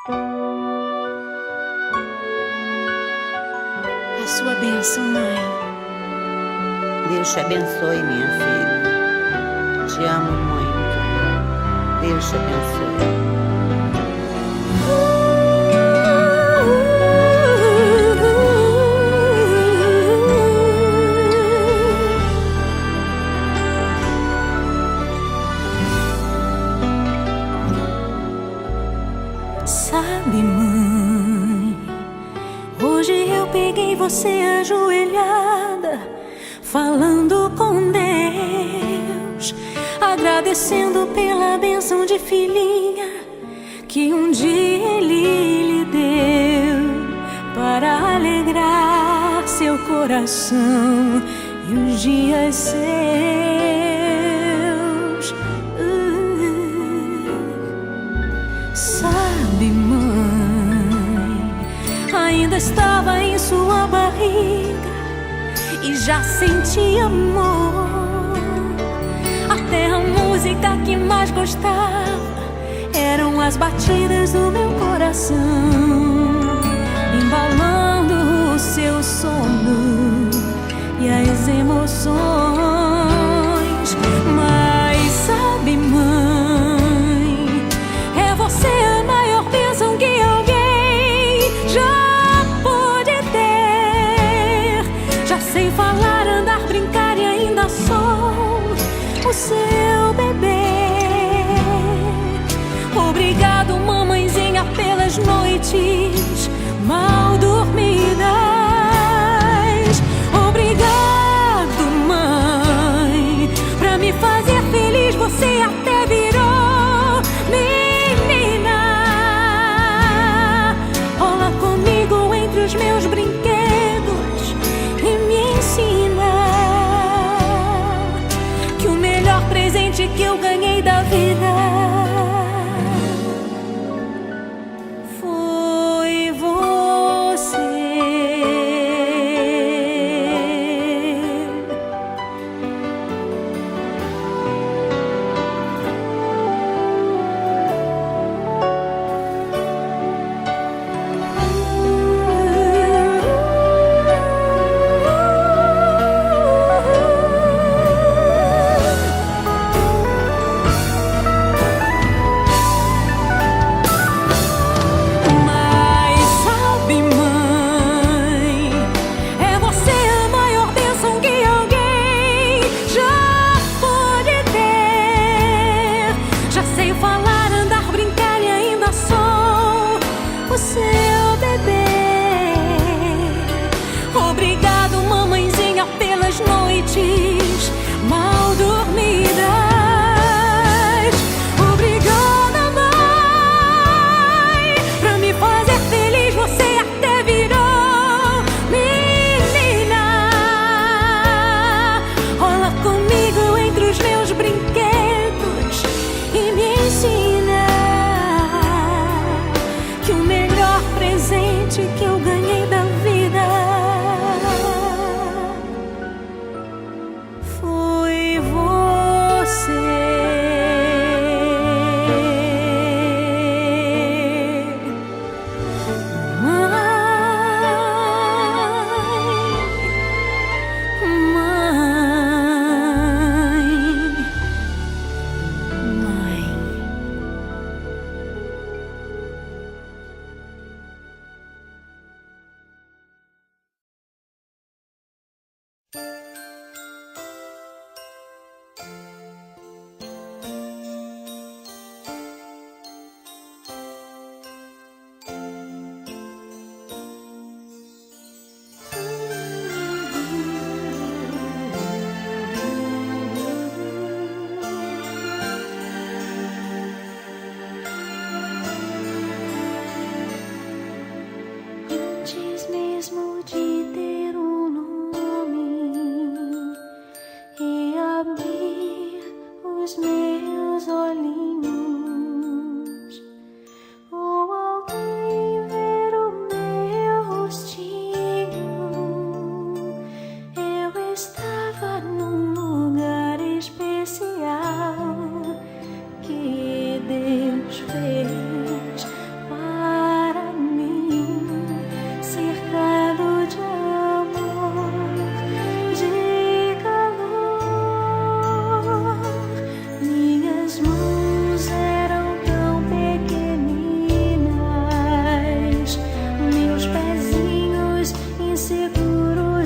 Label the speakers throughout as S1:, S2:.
S1: A sua bênção, mãe.
S2: Deus te abençoe, minha filha. Te amo muito. Deus te abençoe.
S3: Sabe, mãe, hoje eu peguei você ajoelhada, falando com Deus, agradecendo pela bênção de filhinha que um dia Ele lhe deu, para alegrar seu coração e os dias seus. Sabe, mãe, ainda estava em sua barriga e já sentia amor. Até a música que mais gostava eram as batidas do meu coração, embalando o seu sono e as emoções. Mas sabe, mãe, é você a maior bênção que alguém já pôde ter. Já sei falar, andar, brincar e ainda sou o seu bebê. Obrigado, mamãezinha, pelas noites mal dormidas. Obrigado, mãe,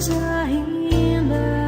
S3: mais ainda.